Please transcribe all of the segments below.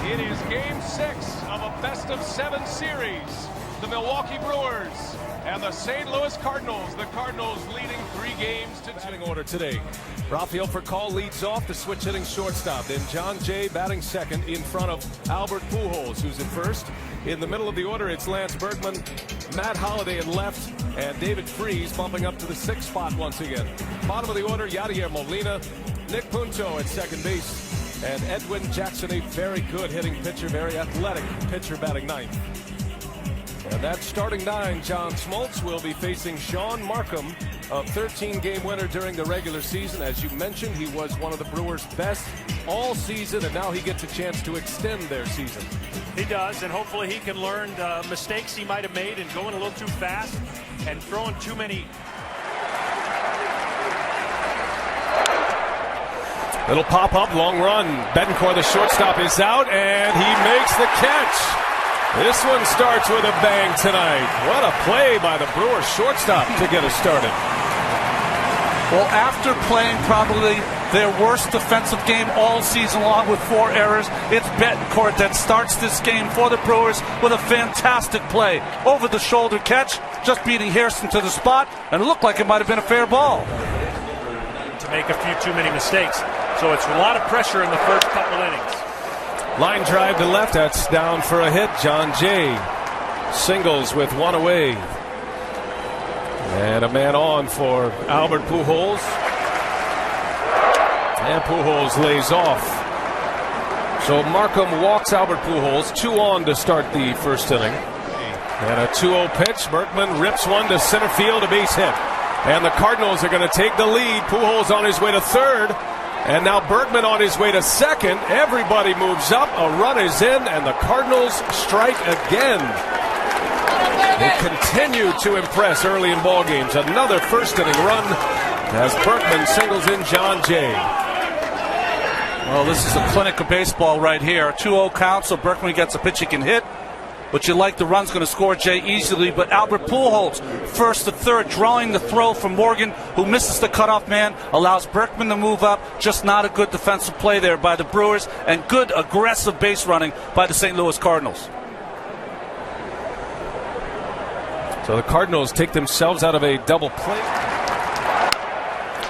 It is Game 6 of a best-of-7 series. The Milwaukee Brewers and the St. Louis Cardinals. The Cardinals leading 3-2. Batting order today. Rafael Furcal leads off, the switch hitting shortstop. Then John Jay batting second in front of Albert Pujols, who's in first. In the middle of the order, it's Lance Berkman, Matt Holliday in left, and David Freese bumping up to the 6th spot once again. Bottom of the order, Yadier Molina, Nick Punto at second base, and Edwin Jackson, a very good hitting pitcher, very athletic pitcher, batting ninth. And that starting 9, John Smoltz, will be facing Sean Markham, a 13-game winner during the regular season. As you mentioned, he was one of the Brewers' best all season, and now he gets a chance to extend their season. He does, and hopefully he can learn the mistakes he might have made in going a little too fast and throwing too many. Little pop-up, long run. Betancourt, the shortstop, is out, and he makes the catch. This one starts with a bang tonight. What a play by the Brewers shortstop to get us started. Well, after playing probably their worst defensive game all season long with 4 errors, it's Betancourt that starts this game for the Brewers with a fantastic play. Over-the-shoulder catch, just beating Hairston to the spot, and it looked like it might have been a fair ball. To make a few too many mistakes. So it's a lot of pressure in the first couple innings. Line drive to left, that's down for a hit. John Jay singles with one away. And a man on for Albert Pujols. And Pujols lays off. So Markham walks Albert Pujols, 2 on to start the first inning. And a 2-0 pitch. Berkman rips one to center field, a base hit. And the Cardinals are going to take the lead. Pujols on his way to third. And now Berkman on his way to second. Everybody moves up. A run is in, and the Cardinals strike again. They continue to impress early in ball games. Another first inning run as Berkman singles in John Jay. Well, this is a clinic of baseball right here. A 2-0 count, so Berkman gets a pitch he can hit. But you like the run's going to score Jay easily. But Albert Pujols, first to third, drawing the throw from Morgan, who misses the cutoff man, allows Berkman to move up. Just not a good defensive play there by the Brewers, and good aggressive base running by the St. Louis Cardinals. So the Cardinals take themselves out of a double play.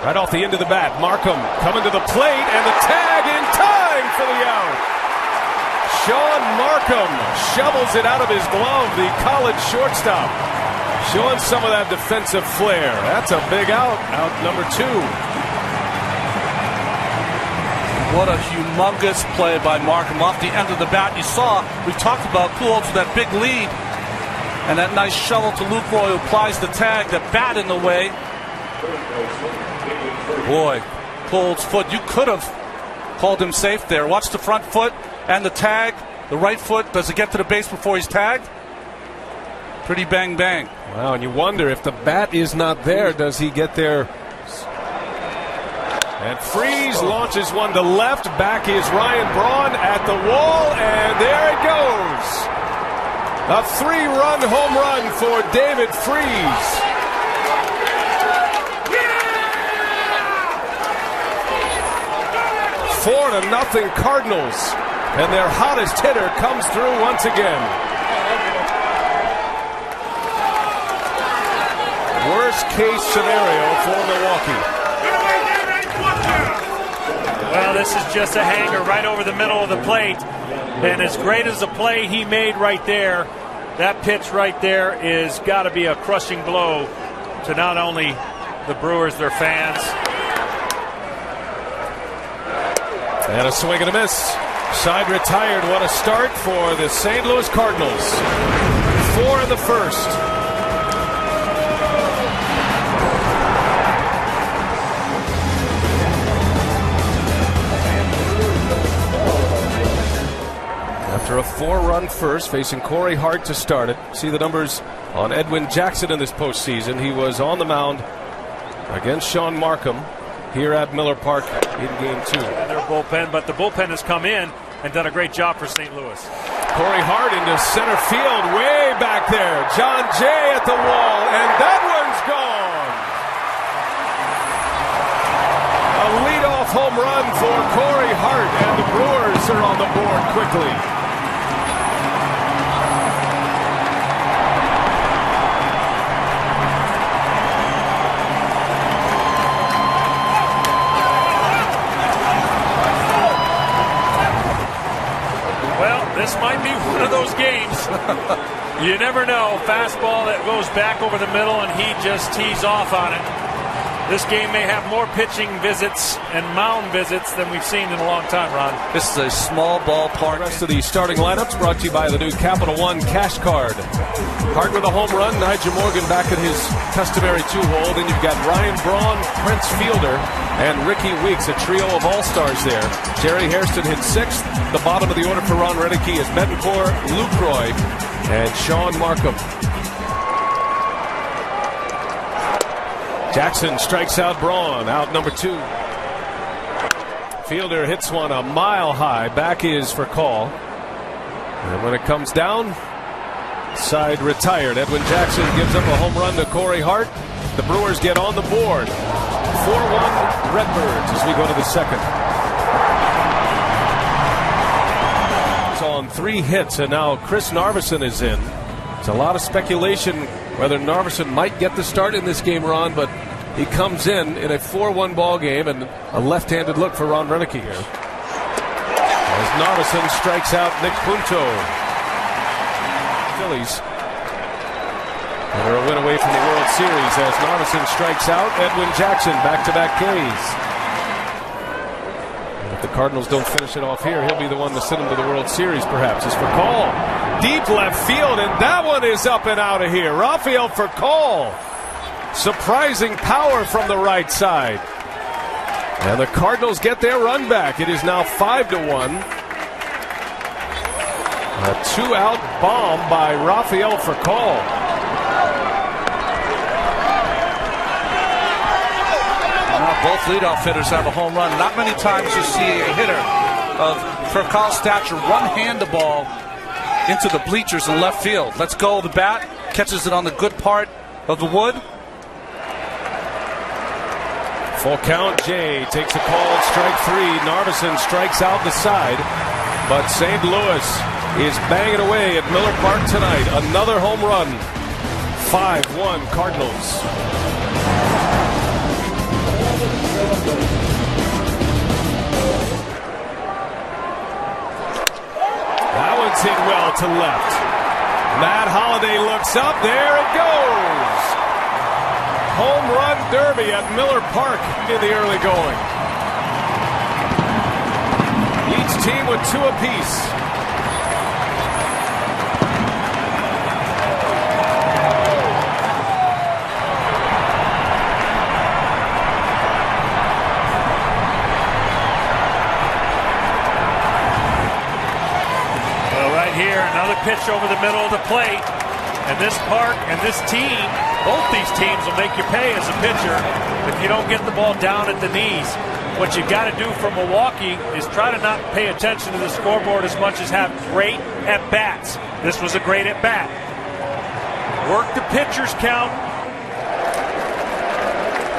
Right off the end of the bat, Markham coming to the plate, and the tag in time for the out. Sean Markham shovels it out of his glove, the college shortstop, showing some of that defensive flair. That's a big out number 2. What a humongous play by Markham off the end of the bat. You saw, we talked about Pujols with that big lead, and that nice shovel to Lucroy, who applies the tag, the bat in the way. Boy, Pujols' foot, you could have called him safe there. Watch the front foot. And the tag, the right foot, does it get to the base before he's tagged? Pretty bang bang. Wow, and you wonder if the bat is not there, does he get there? And Freese launches one to left. Back is Ryan Braun at the wall, and there it goes. A 3-run home run for David Freese. 4-0 Cardinals. And their hottest hitter comes through once again. Worst case scenario for Milwaukee. Well, this is just a hanger right over the middle of the plate. And as great as the play he made right there, that pitch right there is got to be a crushing blow to not only the Brewers, their fans. And a swing and a miss. Side retired. What a start for the St. Louis Cardinals. 4 in the first. After a 4-run first, facing Corey Hart to start it. See the numbers on Edwin Jackson in this postseason. He was on the mound against Sean Markham here at Miller Park in Game 2. And their bullpen, but the bullpen has come in and done a great job for St. Louis. Corey Hart into center field, way back there. John Jay at the wall, and that one's gone. A leadoff home run for Corey Hart, and the Brewers are on the board quickly. This might be one of those games. You never know. Fastball that goes back over the middle and he just tees off on it. This game may have more pitching visits and mound visits than we've seen in a long time, Ron. This is a small ballpark. The rest of the starting lineups brought to you by the new Capital One Cash Card. Hart with a home run. Nigel Morgan back at his customary two-hole. Then you've got Ryan Braun, Prince Fielder, and Ricky Weeks, a trio of all-stars there. Jerry Hairston hit sixth. The bottom of the order for Ron Renicky is Betancourt, Lucroy, and Sean Markham. Jackson strikes out Braun, out number 2. Fielder hits one a mile high. Back is for call. And when it comes down, side retired. Edwin Jackson gives up a home run to Corey Hart. The Brewers get on the board. 4-1 Redbirds as we go to the second. It's on 3 hits, and now Chris Narveson is in. It's a lot of speculation whether Narveson might get the start in this game, Ron, but he comes in a 4-1 ball game, and a left-handed look for Ron Renicky here. As Narveson strikes out Nick Punto. Phillies. And they're a win away from the World Series as Narveson strikes out Edwin Jackson, back-to-back Ks. And if the Cardinals don't finish it off here, he'll be the one to send them to the World Series, perhaps. As for Call, deep left field, and that one is up and out of here. Rafael Furcal. Surprising power from the right side. And the Cardinals get their run back. It is now 5-1. A 2-out bomb by Rafael Furcal. Now both leadoff hitters have a home run. Not many times you see a hitter of Furcal's stature one-hand the ball into the bleachers in left field. Let's go. The bat catches it on the good part of the wood. Full count. Jay takes a call. Strike 3. Narveson strikes out the side. But St. Louis is banging away at Miller Park tonight. Another home run. 5-1 Cardinals. That one's hit well to left. Matt Holliday looks up. There it goes. Home run derby at Miller Park in the early going. Each team with 2 apiece. Well, right here, another pitch over the middle of the plate. And this park and this team, both these teams will make you pay as a pitcher if you don't get the ball down at the knees. What you've got to do for Milwaukee is try to not pay attention to the scoreboard as much as have great at-bats. This was a great at-bat. Work the pitcher's count.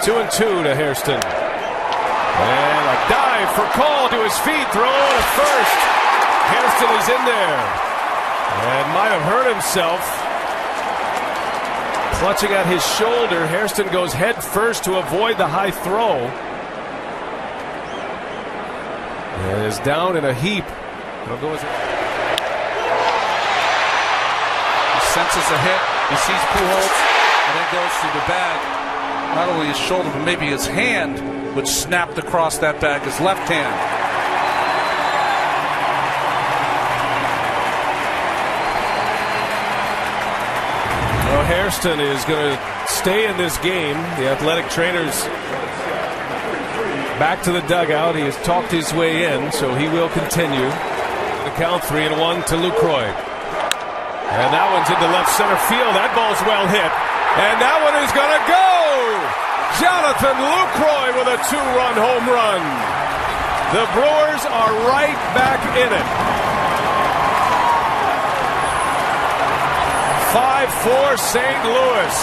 2-2 to Hairston. And a dive for Call to his feet. Throw to first. Hairston is in there. And might have hurt himself. Clutching at his shoulder, Hairston goes head first to avoid the high throw. And is down in a heap. He senses a hit. He sees Pujols and then goes to the bag. Not only his shoulder, but maybe his hand, which snapped across that bag, his left hand. Well, Hairston is going to stay in this game. The athletic trainer's back to the dugout. He has talked his way in, so he will continue. The count 3-1 to Lucroy. And that one's into left center field. That ball's well hit. And that one is going to go! Jonathan Lucroy with a 2-run home run. The Brewers are right back in it. 5-4 St. Louis.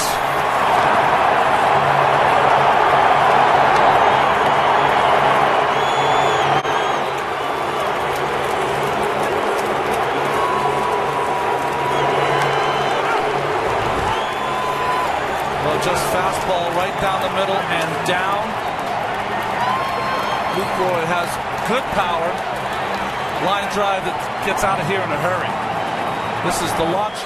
just fastball right down the middle and down. Lucroy has good power. Line drive that gets out of here in a hurry. This is the launch.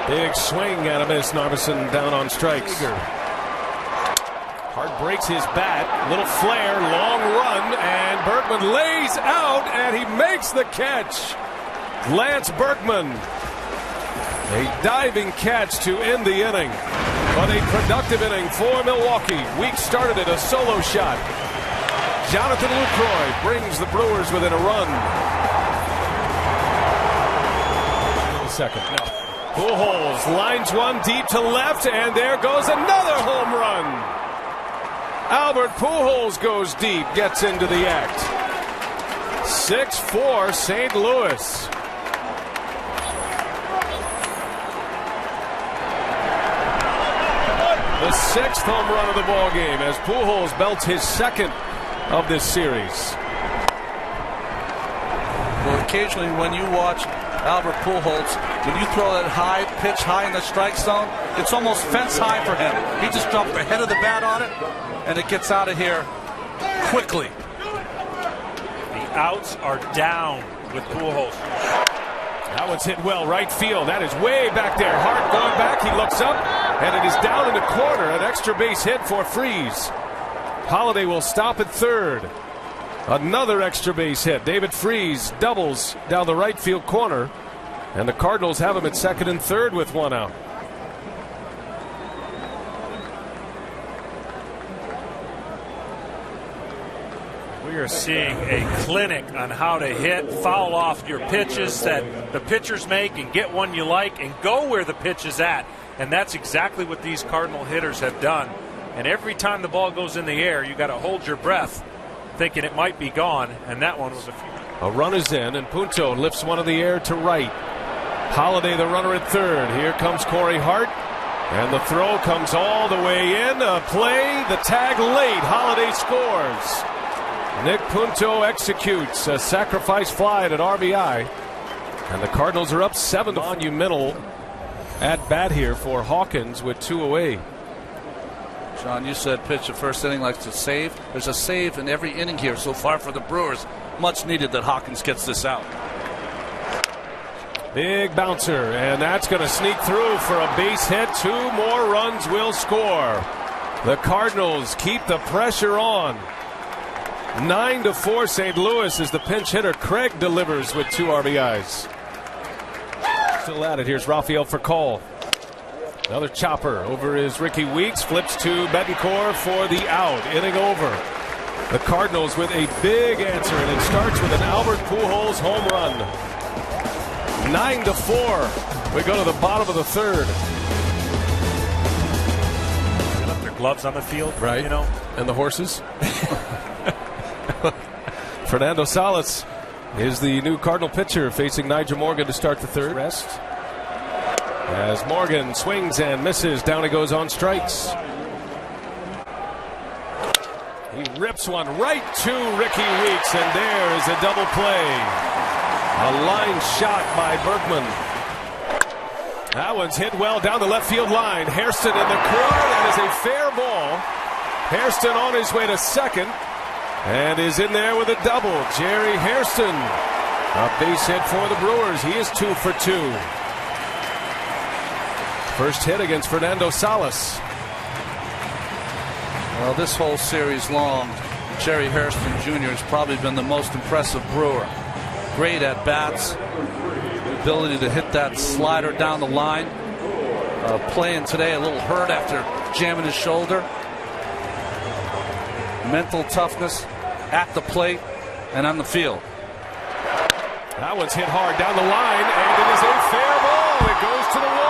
Big swing and a miss. Narveson down on strikes. Hart breaks his bat. Little flare, long run, and Bergman lays out, and he makes the catch. Lance Bergman. A diving catch to end the inning. But a productive inning for Milwaukee. Weeks started it, a solo shot. Jonathan Lucroy brings the Brewers within a run. Second. No. Pujols lines one deep to left, and there goes another home run. Albert Pujols goes deep, gets into the act. 6-4 St. Louis. The 6th home run of the ball game as Pujols belts his 2nd of this series. Well, occasionally when you watch Albert Pujols, when you throw that high pitch high in the strike zone, it's almost fence high for him. He just dropped the head of the bat on it, and it gets out of here quickly. The outs are down with Pujols. That one's hit well, right field. That is way back there. Hart going back. He looks up, and it is down in the corner. An extra base hit for Freese. Holliday will stop at third. Another extra base hit. David Freese doubles down the right field corner, and the Cardinals have him at second and third with one out. We are seeing a clinic on how to hit, foul off your pitches that the pitchers make and get one you like and go where the pitch is at. And that's exactly what these Cardinal hitters have done. And every time the ball goes in the air, you got to hold your breath thinking it might be gone, and that one was a few. A run is in, and Punto lifts one in the air to right. Holliday the runner at third. Here comes Corey Hart, and the throw comes all the way in. A play, the tag late. Holliday scores. Nick Punto executes a sacrifice fly at an RBI, and the Cardinals are up 7. Monumental at bat here for Hawkins with 2 away. John, you said pitch the first inning like to save. There's a save in every inning here so far for the Brewers. Much needed that Hawkins gets this out. Big bouncer, and that's going to sneak through for a base hit. 2 more runs will score. The Cardinals keep the pressure on. 9-4 St. Louis as the pinch hitter Craig delivers with 2 RBIs. Still at it. Here's Rafael for call. Another chopper over is Ricky Weeks. Flips to Betancourt for the out. Inning over. The Cardinals with a big answer, and it starts with an Albert Pujols home run. 9-4. We go to the bottom of the third. They left their gloves on the field, right? You know, and the horses. Fernando Salas is the new Cardinal pitcher facing Nigel Morgan to start the third. Rest. As Morgan swings and misses, down he goes on strikes. He rips one right to Ricky Weeks, and there is a double play. A line shot by Bergman. That one's hit well down the left field line. Hairston in the corner. That is a fair ball. Hairston on his way to second, and is in there with a double. Jerry Hairston, a base hit for the Brewers. He is 2 for 2. First hit against Fernando Salas. Well, this whole series long, Jerry Hairston Jr. has probably been the most impressive Brewer. Great at bats, the ability to hit that slider down the line. Playing today a little hurt after jamming his shoulder. Mental toughness at the plate and on the field. That one's hit hard down the line, and it is a fair ball. It goes to the wall.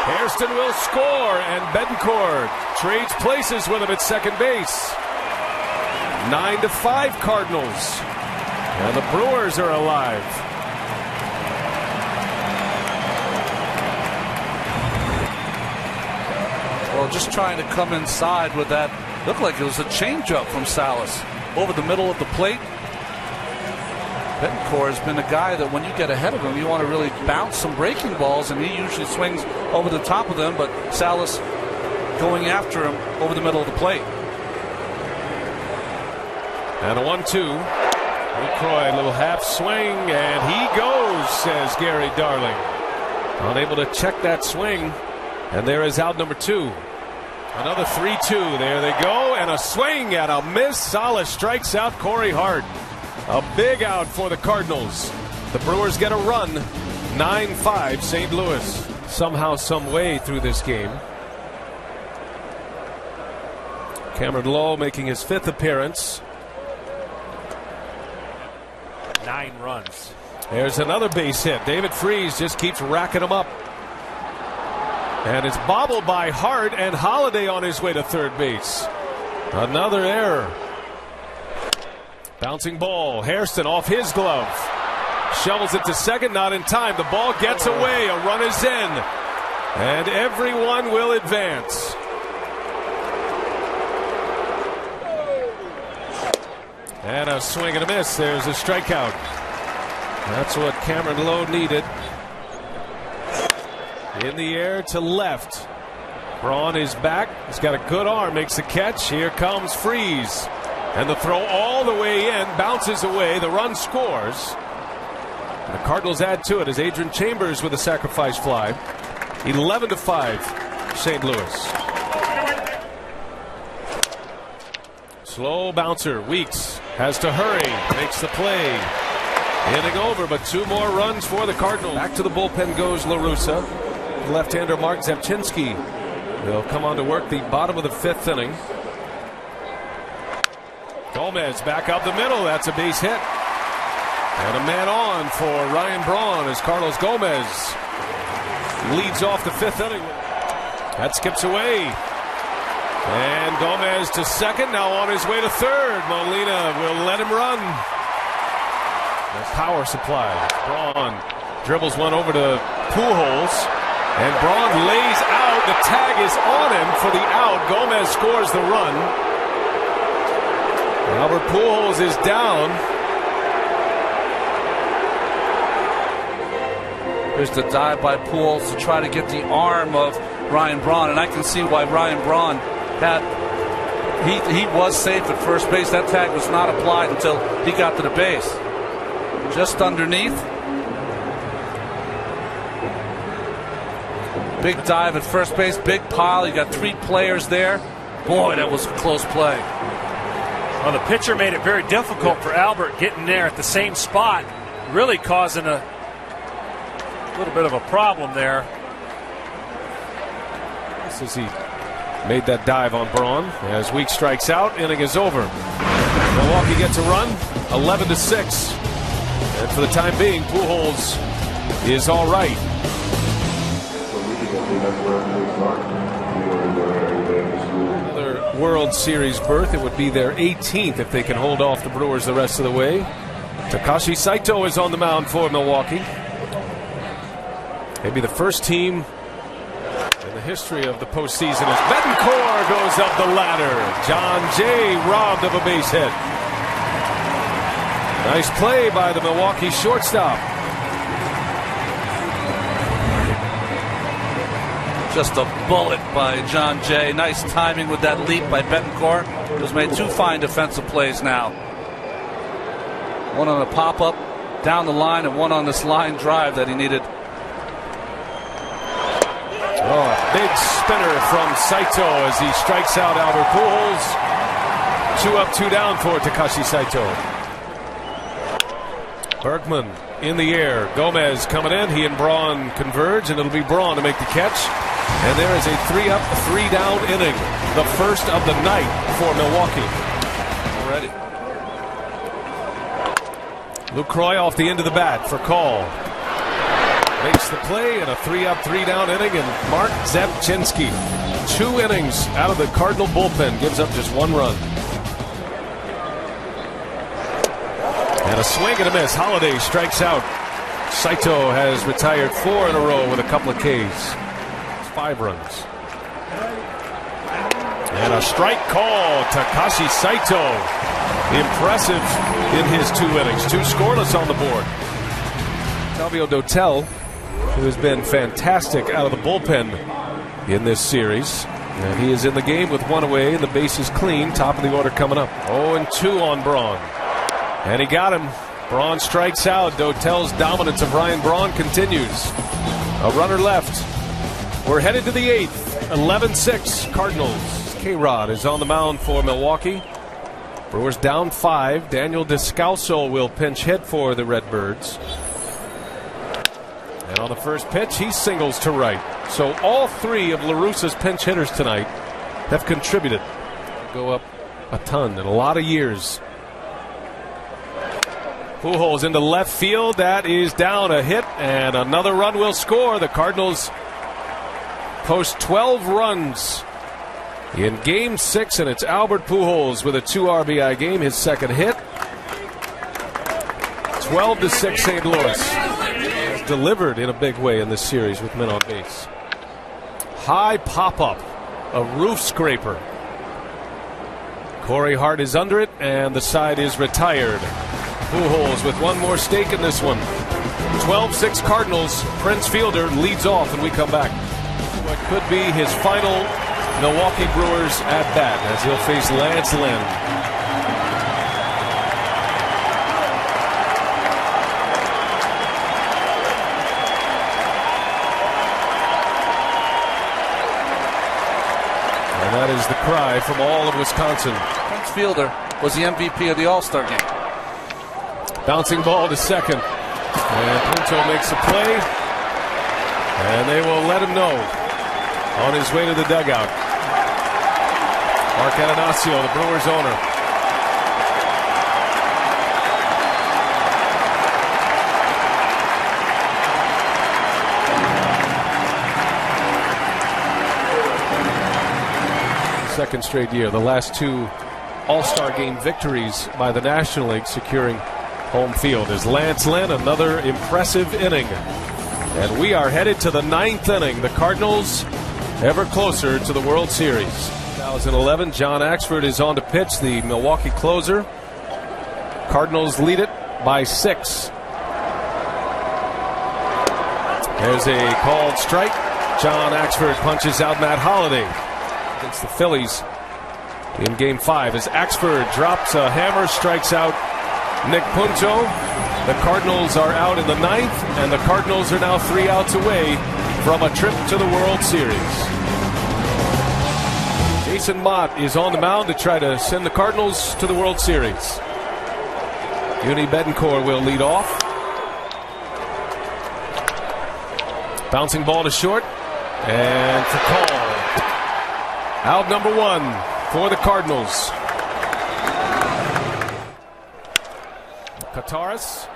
Hairston will score, and Betancourt trades places with him at second base. 9-5 Cardinals, and the Brewers are alive. Well, just trying to come inside with that. Looked like it was a changeup from Salas over the middle of the plate. Bettencourt has been a guy that when you get ahead of him, you want to really bounce some breaking balls, and he usually swings over the top of them, but Salas going after him over the middle of the plate. And a 1-2. LaCroix, a little half swing, and he goes, says Gary Darling. Unable to check that swing, and there is out number 2. Another 3-2. There they go, and a swing and a miss. Salas strikes out Corey Hart. A big out for the Cardinals. The Brewers get a run. 9-5 St. Louis. Somehow, some way through this game. Cameron Lowe making his 5th appearance. 9 runs. There's another base hit. David Freese just keeps racking them up. And it's bobbled by Hart, and Holliday on his way to third base. Another error. Bouncing ball. Hairston off his glove. Shovels it to second, not in time. The ball gets away. A run is in. And everyone will advance. And a swing and a miss. There's a strikeout. That's what Cameron Lowe needed. In the air to left. Braun is back. He's got a good arm. Makes the catch. Here comes Freese. And the throw all the way in. Bounces away. The run scores. And the Cardinals add to it as Adrian Chambers with a sacrifice fly. 11-5 St. Louis. Slow bouncer. Weeks has to hurry. Makes the play. Inning over, but 2 more runs for the Cardinals. Back to the bullpen goes La Russa. Left-hander Mark Zepchinski will come on to work the bottom of the 5th inning. Gomez back up the middle. That's a base hit. And a man on for Ryan Braun as Carlos Gomez leads off the 5th inning. That skips away. And Gomez to second, now on his way to third. Molina will let him run. The power supply. Braun dribbles one over to Pujols. And Braun lays out. The tag is on him for the out. Gomez scores the run. Albert Pujols is down. There's the dive by Pujols to try to get the arm of Ryan Braun, and I can see why Ryan Braun had. He was safe at first base. That tag was not applied until he got to the base. Just underneath. Big dive at first base, big pile. You got 3 players there. Boy, that was a close play. Well, the pitcher made it very difficult for Albert getting there at the same spot, really causing a little bit of a problem there. This is he made that dive on Braun. As Weeks strikes out, inning is over. Milwaukee gets a run, 11-6. And for the time being, Pujols is all right. Another World Series berth. It would be their 18th if they can hold off the Brewers the rest of the way. Takashi Saito is on the mound for Milwaukee. Maybe the first team in the history of the postseason as Bettencourt goes up the ladder. John Jay robbed of a base hit. Nice play by the Milwaukee shortstop. Just a bullet by John Jay. Nice timing with that leap by Bettencourt. He's made 2 fine defensive plays now. One on a pop-up down the line and one on this line drive that he needed. Oh, a big spinner from Saito as he strikes out Albert Pujols. 2 up, 2 down for Takashi Saito. Bergman in the air. Gomez coming in. He and Braun converge, and it'll be Braun to make the catch. And there is a 3 up, 3 down inning. The first of the night for Milwaukee. Already. LaCroix off the end of the bat for call. Makes the play in a 3 up, 3 down inning, and Mark Zepchinski, 2 innings out of the Cardinal bullpen, gives up just 1 run. And a swing and a miss. Holliday strikes out. Saito has retired 4 in a row with a couple of Ks. 5 runs. And a strike call. Takashi Saito impressive in his 2 innings. 2 scoreless on the board. Salvio Dotel, who has been fantastic out of the bullpen in this series. And he is in the game with 1 away, and the base is clean. Top of the order coming up. 0-2 on Braun. And he got him. Braun strikes out. Dotel's dominance of Ryan Braun continues. A runner left. We're headed to the 8th. 11-6 Cardinals. K-Rod is on the mound for Milwaukee. Brewers down 5. Daniel Descalso will pinch hit for the Redbirds. And on the first pitch, he singles to right. So all 3 of La Russa's pinch hitters tonight have contributed. Go up a ton in a lot of years. Pujols into left field. That is down, a hit, and another run will score. The Cardinals post 12 runs in Game 6, and it's Albert Pujols with a 2 RBI game, his second hit. 12-6 St. Louis. Has delivered in a big way in this series with men on base. High pop-up, a roof scraper. Corey Hart is under it, and the side is retired. Pujols with 1 more stake in this one. 12-6 Cardinals. Prince Fielder leads off, and we come back. What could be his final Milwaukee Brewers at bat as he'll face Lance Lynn. And that is the cry from all of Wisconsin. Prince Fielder was the MVP of the All-Star game. Bouncing ball to second. And Punto makes a play. And they will let him know on his way to the dugout. Mark Ananasio, the Brewers owner. Second straight year. The last 2 All-Star game victories by the National League securing home field. Is Lance Lynn, another impressive inning. And we are headed to the 9th inning. The Cardinals ever closer to the World Series. 2011, John Axford is on to pitch, the Milwaukee closer. Cardinals lead it by 6. There's a called strike. John Axford punches out Matt Holliday against the Phillies in Game 5 as Axford drops a hammer, strikes out Nick Punto. The Cardinals are out in the 9th, and the Cardinals are now 3 outs away from a trip to the World Series. Jason Mott is on the mound to try to send the Cardinals to the World Series. Uni Betancourt will lead off. Bouncing ball to short, and for call. Out number 1 for the Cardinals. Kataris,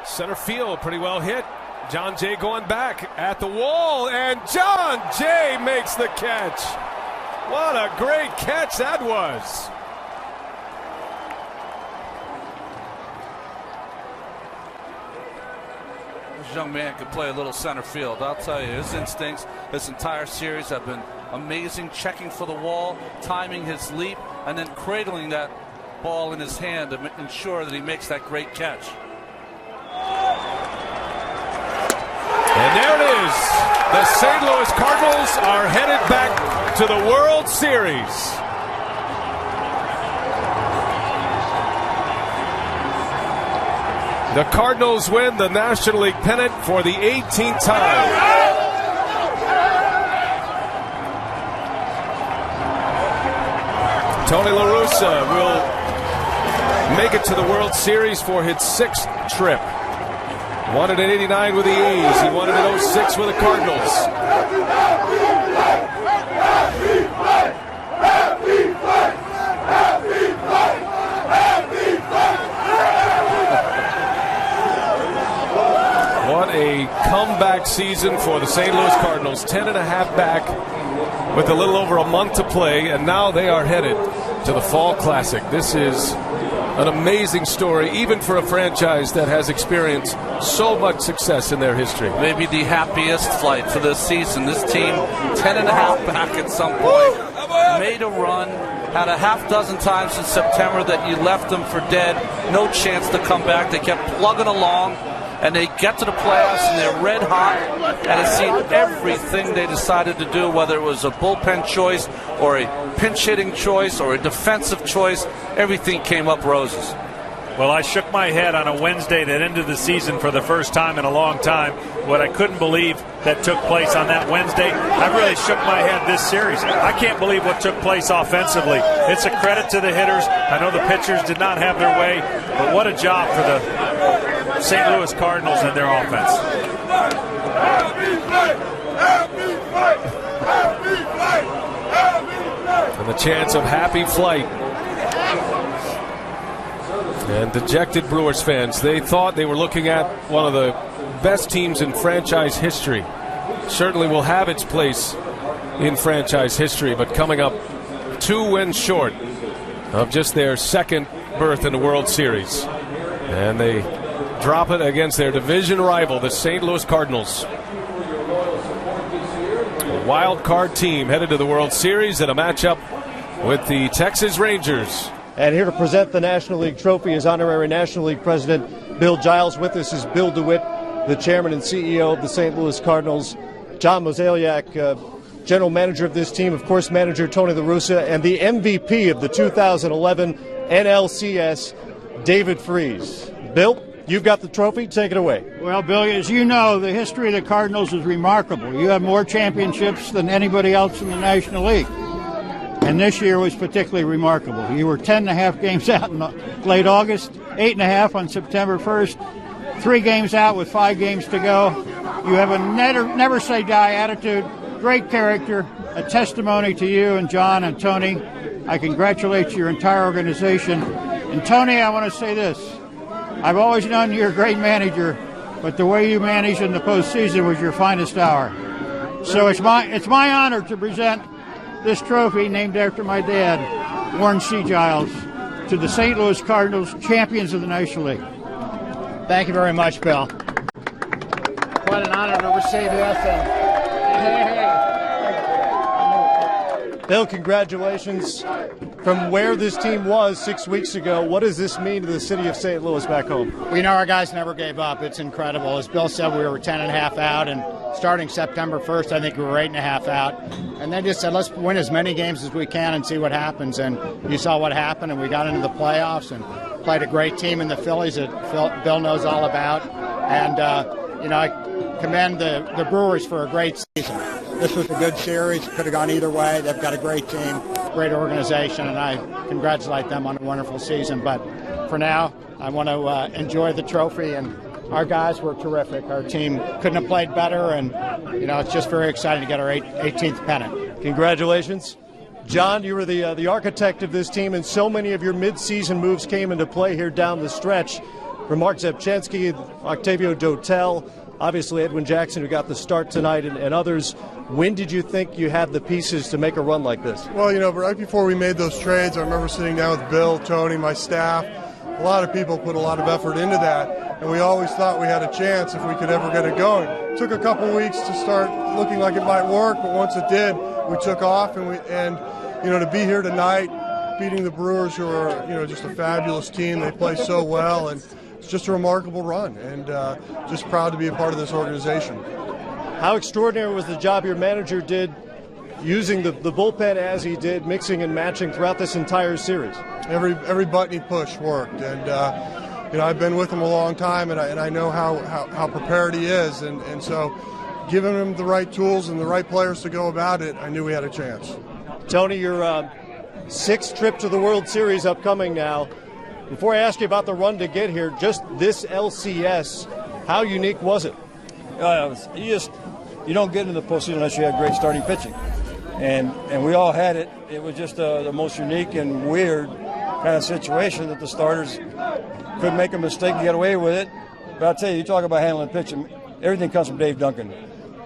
center field, pretty well hit. John Jay going back at the wall, and John Jay makes the catch. What a great catch that was. This young man could play a little center field. I'll tell you, his instincts this entire series have been amazing, checking for the wall, timing his leap, and then cradling that ball in his hand to ensure that he makes that great catch. And there it is. The St. Louis Cardinals are headed back to the World Series. The Cardinals win the National League pennant for the 18th time. Tony La Russa will make it to the World Series for his 6th trip. Won it in '89 with the A's. He won it in '06 with the Cardinals. What a comeback season for the St. Louis Cardinals. 10.5 back with a little over a month to play, and now they are headed to the Fall Classic. This is an amazing story, even for a franchise that has experienced so much success in their history. Maybe the happiest flight for this season. This team, 10.5 back at some point, made a run, had a half dozen times in September that you left them for dead, no chance to come back. They kept plugging along, and they get to the playoffs, and they're red hot, and it seemed everything they decided to do, whether it was a bullpen choice or a pinch-hitting choice or a defensive choice, everything came up roses. Well, I shook my head on a Wednesday that ended the season for the first time in a long time. What I couldn't believe that took place on that Wednesday, I really shook my head this series. I can't believe what took place offensively. It's a credit to the hitters. I know the pitchers did not have their way, but what a job for the St. Louis Cardinals and their offense. And the chance of happy flight. And dejected Brewers fans, they thought they were looking at one of the best teams in franchise history. Certainly will have its place in franchise history, but coming up 2 wins short of just their second berth in the World Series. And they drop it against their division rival, the St. Louis Cardinals. A wild card team headed to the World Series in a matchup with the Texas Rangers. And here to present the National League Trophy is Honorary National League President Bill Giles. With us is Bill DeWitt, the Chairman and CEO of the St. Louis Cardinals. John Mozeliak, General Manager of this team, of course, Manager Tony La Russa, and the MVP of the 2011 NLCS, David Freese. Bill, you've got the trophy. Take it away. Well, Bill, as you know, the history of the Cardinals is remarkable. You have more championships than anybody else in the National League. And this year was particularly remarkable. You were 10.5 games out in late August, 8.5 on September 1st, 3 games out with 5 games to go. You have a never say die attitude, great character, a testimony to you and John and Tony. I congratulate your entire organization. And Tony, I want to say this. I've always known you're a great manager, but the way you managed in the postseason was your finest hour. So it's my honor to present this trophy, named after my dad, Warren C. Giles, to the St. Louis Cardinals, champions of the National League. Thank you very much, Bill. Quite an honor to receive this. Bill, congratulations. From where this team was 6 weeks ago, what does this mean to the city of St. Louis back home? We know our guys never gave up. It's incredible. As Bill said, we were 10.5 out, and starting September 1st, I think we were 8.5 out. And they just said, let's win as many games as we can and see what happens. And you saw what happened, and we got into the playoffs and played a great team in the Phillies that Bill knows all about. And, I commend the Brewers for a great season. This was a good series. Could have gone either way. They've got a great team, great organization, and I congratulate them on a wonderful season. But for now, I want to enjoy the trophy, and our guys were terrific. Our team couldn't have played better, and, it's just very exciting to get our 18th pennant. Congratulations. John, you were the architect of this team, and so many of your midseason moves came into play here down the stretch. From Mark Zepchenski, Octavio Dotel, obviously Edwin Jackson, who got the start tonight, and others. When did you think you had the pieces to make a run like this? Well, right before we made those trades, I remember sitting down with Bill, Tony, my staff. A lot of people put a lot of effort into that, and we always thought we had a chance if we could ever get it going. It took a couple weeks to start looking like it might work, but once it did, we took off, and to be here tonight, beating the Brewers, who are just a fabulous team. They play so well, and it's just a remarkable run, and just proud to be a part of this organization. How extraordinary was the job your manager did using the bullpen as he did, mixing and matching throughout this entire series? Every button he pushed worked, and I've been with him a long time, and I know how prepared he is, and so giving him the right tools and the right players to go about it, I knew we had a chance. Tony, your sixth trip to the World Series upcoming now. Before I ask you about the run to get here, just this LCS, how unique was it? You don't get into the postseason unless you have great starting pitching. And we all had it. It was just the most unique and weird kind of situation that the starters could make a mistake and get away with it. But I'll tell you, you talk about handling pitching, everything comes from Dave Duncan.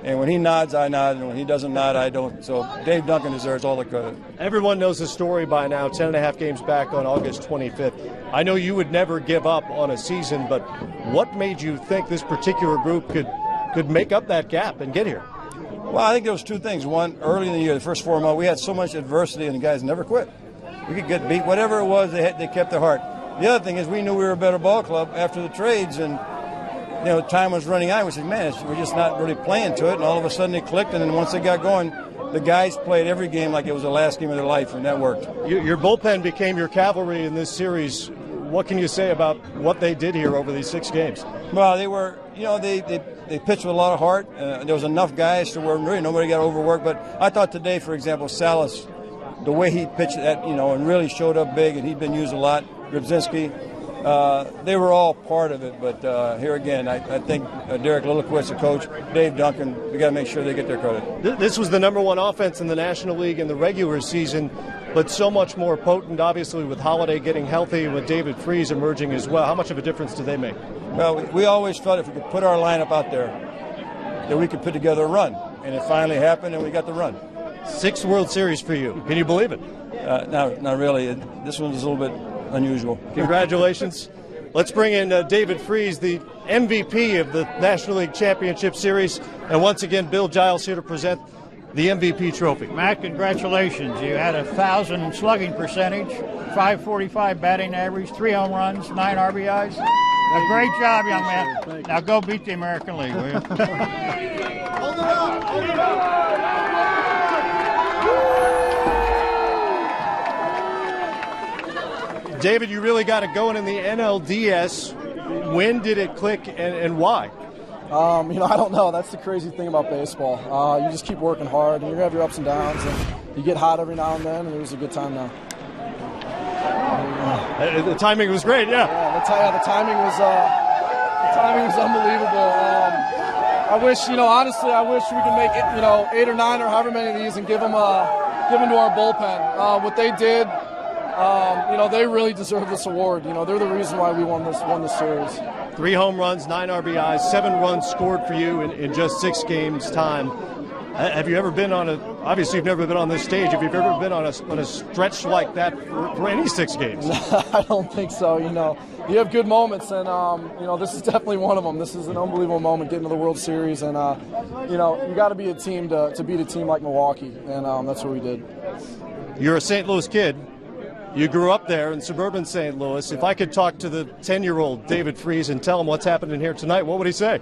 And when he nods, I nod, and when he doesn't nod, I don't. So Dave Duncan deserves all the credit. Everyone knows the story by now, 10.5 games back on August 25th. I know you would never give up on a season, but what made you think this particular group could make up that gap and get here? Well, I think there was two things. One, early in the year, the first 4 months, we had so much adversity, and the guys never quit. we could get beat. Whatever it was, they kept their heart. The other thing is we knew we were a better ball club after the trades, and time was running out. We said, man, we're just not really playing to it. And all of a sudden it clicked, and then once they got going, the guys played every game like it was the last game of their life, and that worked. Your bullpen became your cavalry in this series. What can you say about what they did here over these 6 games? Well, they were, they pitched with a lot of heart. There was enough guys to where really nobody got overworked. But I thought today, for example, Salas, the way he pitched that, and really showed up big, and he'd been used a lot. Grabczynski, they were all part of it. But here again, I think Derek Lilliquist, the coach, Dave Duncan, we got to make sure they get their credit. This was the #1 offense in the National League in the regular season, but so much more potent, obviously, with Holiday getting healthy and with David Freese emerging as well. How much of a difference do they make? Well, we always felt if we could put our lineup out there, that we could put together a run. And it finally happened, and we got the run. 6 World Series for you. Can you believe it? No, not really. This one was a little bit unusual. Congratulations. Let's bring in David Freese, the MVP of the National League Championship Series. And once again, Bill Giles here to present the MVP trophy. Matt, congratulations. You had 1,000 slugging percentage, .545 batting average, 3 home runs, 9 RBIs. A great job, young man. Now go beat the American League, will you? Hold it up! Hold it up! David, you really got it going in the NLDS. When did it click and why? I don't know. That's the crazy thing about baseball. You just keep working hard, and you have your ups and downs, and you get hot every now and then, and it was a good time now. The timing was great, yeah. The timing was unbelievable. I wish, honestly, we could make it, 8 or 9 or however many of these and give them to our bullpen. What they did. They really deserve this award. They're the reason why we won this series. 3 home runs, 9 RBIs, 7 runs scored for you in just 6 games' time. Have you ever been obviously you've never been on this stage, have you ever been on a stretch like that for any 6 games? I don't think so. You have good moments, and, this is definitely one of them. This is an unbelievable moment, getting to the World Series, and, you got to be a team to beat a team like Milwaukee, and that's what we did. You're a St. Louis kid. You grew up there in suburban St. Louis. If I could talk to the 10-year-old David Freese and tell him what's happening here tonight, what would he say?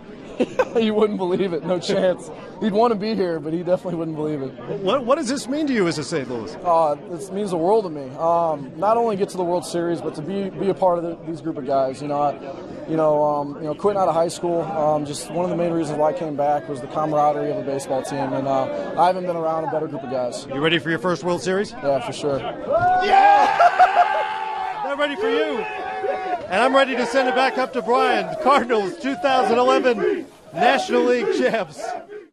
He wouldn't believe it. No chance. He'd want to be here, but he definitely wouldn't believe it. What does this mean to you as a St. Louis? This means the world to me. Not only get to the World Series, but to be a part of these group of guys. Quitting out of high school, just one of the main reasons why I came back was the camaraderie of a baseball team, and I haven't been around a better group of guys. You ready for your first World Series? Yeah, for sure. Yeah! They're ready for you. And I'm ready to send it back up to Brian. Cardinals 2011 National League champs.